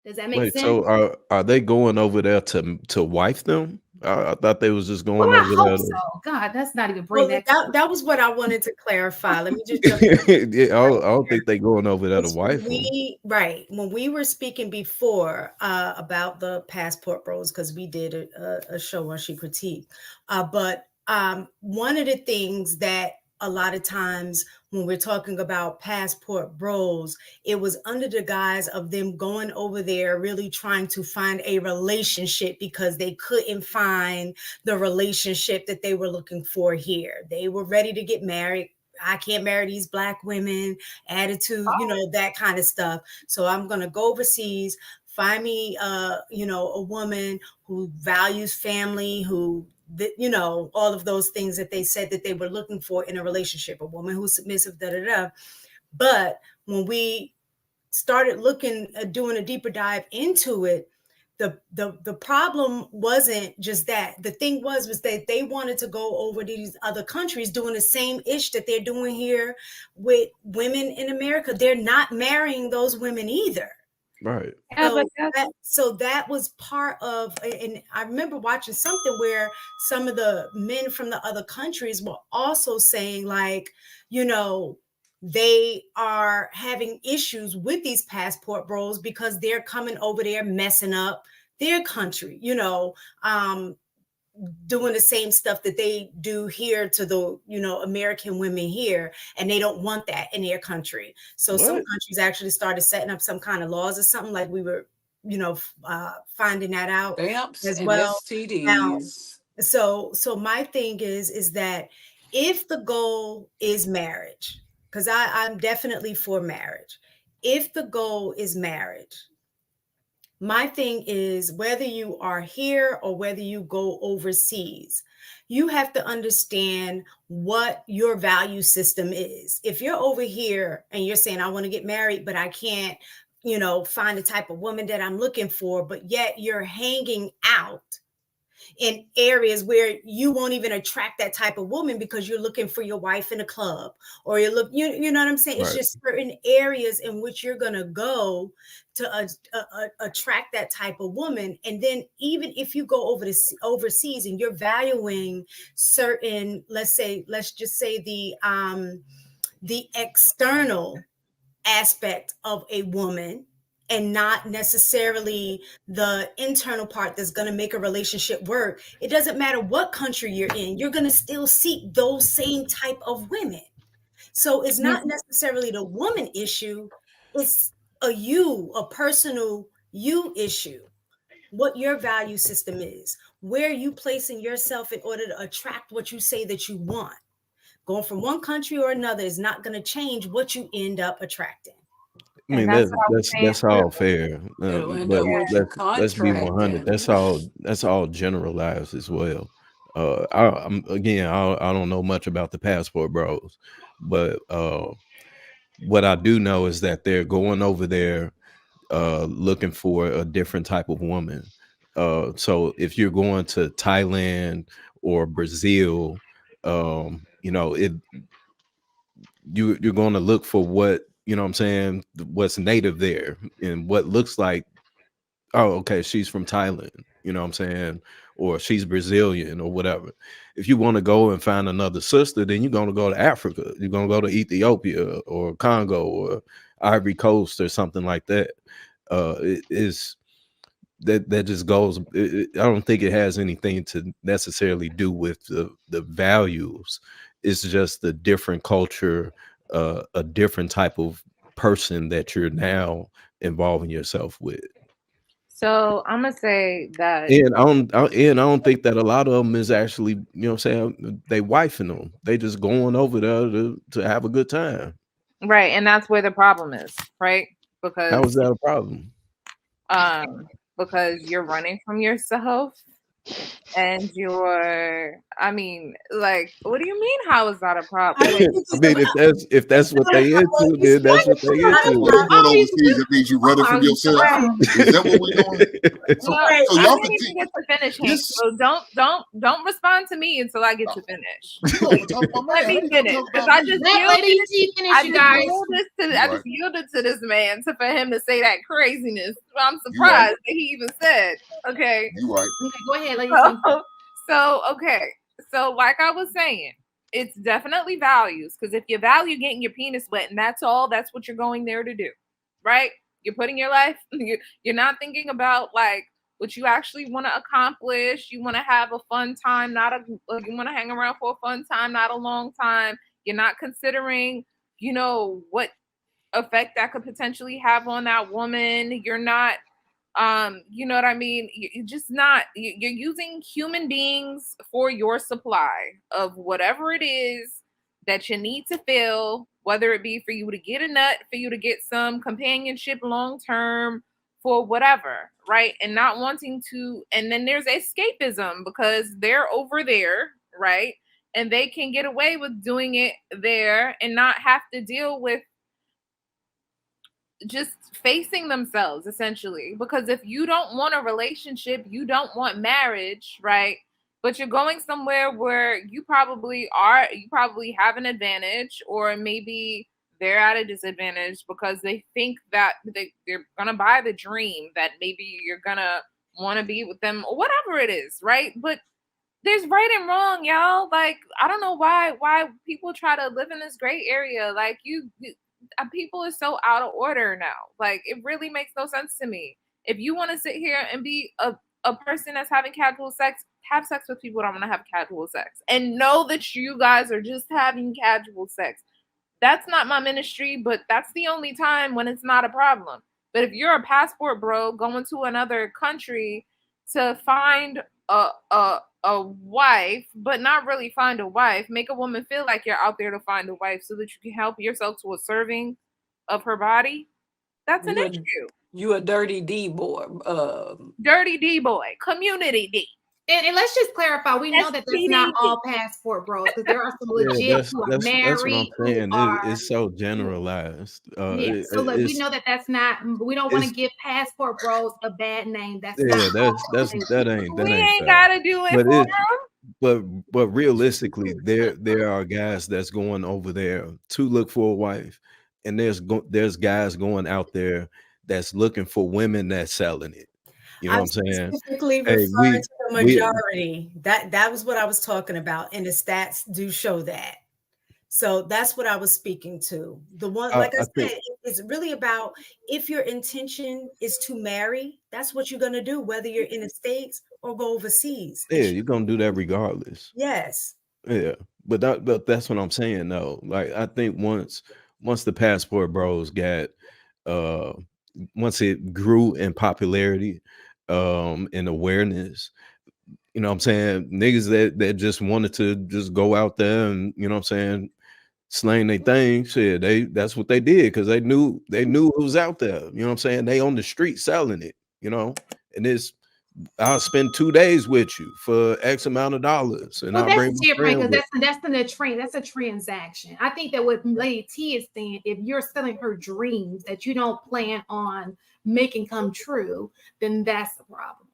Does that make Wait, sense? so are they going over there to wife them? I thought they was just Well, going I over hope there to. so. God, that's not even bring Well, that. that was what I wanted to clarify. Let me just jump Yeah, I don't in. think they going over there to It's wife them. right when we were speaking before about the passport bros, because we did a show on She Critique, but one of the things that a lot of times when we're talking about passport bros, it was under the guise of them going over there really trying to find a relationship because they couldn't find the relationship that they were looking for here. They were ready to get married. I can't marry these black women, attitude, that kind of stuff. So I'm going to go overseas, find me, a woman who values family, who, all of those things that they said that they were looking for in a relationship, a woman who's submissive, da da da. But when we started looking at doing a deeper dive into it, the problem wasn't just that. The thing was that they wanted to go over these other countries doing the same ish that they're doing here with women in America. They're not marrying those women either. Right. Yeah, but So that was part of, and I remember watching something where some of the men from the other countries were also saying, like, you know, they are having issues with these passport bros because they're coming over there messing up their country, doing the same stuff that they do here to the American women here, and they don't want that in their country. So some What? countries actually started setting up some kind of laws or something, like we were finding that out Stamps as and well now. STDs. So my thing is that if the goal is marriage, because I'm definitely for marriage, if the goal is marriage, my thing is, whether you are here or whether you go overseas, you have to understand what your value system is. If you're over here and you're saying, I want to get married, but I can't, find the type of woman that I'm looking for, but yet you're hanging out in areas where you won't even attract that type of woman because you're looking for your wife in a club, or you know what I'm saying? It's Right. just certain areas in which you're going to go to attract that type of woman. And then even if you go overseas and you're valuing certain, let's just say the external aspect of a woman, and not necessarily the internal part that's going to make a relationship work, it doesn't matter what country you're in, you're going to still seek those same type of women. So it's not necessarily the woman issue, it's a personal you issue. What your value system is, where you placing yourself in order to attract what you say that you want. Going from one country or another is not going to change what you end up attracting. I and mean that's what I was saying that's all fair, It'll end but up what you let's be 100. contracting. That's all generalized as well. I'm again, I don't know much about the passport bros, but what I do know is that they're going over there looking for a different type of woman. So if you're going to Thailand or Brazil, it you're going to look for what what I'm saying, what's native there and what looks like. Oh, okay, she's from Thailand. You know what I'm saying, or she's Brazilian or whatever. If you want to go and find another sister, then you're going to go to Africa. You're going to go to Ethiopia or Congo or Ivory Coast or something like that. It is that just goes. I don't think it has anything to necessarily do with the values. It's just a different culture, a different type of person that you're now involving yourself with. So I'm gonna say that And I don't think that a lot of them is actually, what I'm saying, they wifing them. They just going over there to have a good time. right, and that's where the problem is, right? How is Because that a problem? um because you're running from yourself. and I mean, like, what do you mean? How is that a problem? I Wait, I mean, if that's what they into, then that's what they When into. you're going overseas, it means you running from yourself. Is that what we're doing? So, no, so I y'all didn't can even get to finish, Hank. this. So don't respond to me until I get to finish. No, Let me finish, because I just Let Lady T finish, you guys. I just yielded to this man for him to say that craziness. I'm surprised that he even said. Okay. You right. Okay, go ahead, Lady T. Okay. So like I was saying, it's definitely values, because if you value getting your penis wet and that's what you're going there to do, right? You're putting your life, you're not thinking about like what you actually want to accomplish. You want to have a fun time, you want to hang around for a fun time, not a long time. You're not considering, what effect that could potentially have on that woman. You're not you know what I mean? You're just not, you're using human beings for your supply of whatever it is that you need to fill, whether it be for you to get a nut, for you to get some companionship long term, for whatever, right? And not wanting to, and then there's escapism because they're over there, right? And they can get away with doing it there and not have to deal with just facing themselves, essentially. Because if you don't want a relationship, you don't want marriage, right? But you're going somewhere where you probably have an advantage, or maybe they're at a disadvantage because they think that they're gonna buy the dream that maybe you're gonna want to be with them or whatever it is, right? But there's right and wrong, y'all. Like, I don't know why people try to live in this gray area. Like, people are so out of order now. Like, it really makes no sense to me. If you want to sit here and be a person that's having casual sex, have sex with people that want to have casual sex, and know that you guys are just having casual sex. That's not my ministry, but that's the only time when it's not a problem. But if you're a passport bro going to another country to find a wife, but not really find a wife, make a woman feel like you're out there to find a wife so that you can help yourself to a serving of her body, that's an issue. You a dirty D boy. Dirty D boy, community D. And let's just clarify, we know that that's not all passport bros, because there are some legit who are married. That's what I'm saying. It's so generalized. Yeah, so like, we know that that's not. We don't want to give passport bros a bad name. That ain't. We ain't gotta do it. But realistically, there are guys that's going over there to look for a wife, and there's guys going out there that's looking for women that's selling it. You know what I'm saying? Specifically referring to the majority. That was what I was talking about, and the stats do show that. So that's what I was speaking to. The one, like I said, it's really about, if your intention is to marry, that's what you're gonna do, whether you're in the States or go overseas. Yeah, you're gonna do that regardless. Yes. Yeah, but that's what I'm saying though. Like, I think once the passport bros got once it grew in popularity, and awareness, you know what I'm saying, niggas that just wanted to just go out there and, you know what I'm saying, slang their thing, shit, that's what they did, because they knew who was out there. You know what I'm saying? They on the street selling it, and I'll spend 2 days with you for X amount of dollars, and I'll bring my friend. That's a transaction. I think that what Lady T is saying, if you're selling her dreams that you don't plan on making come true, then that's the problem.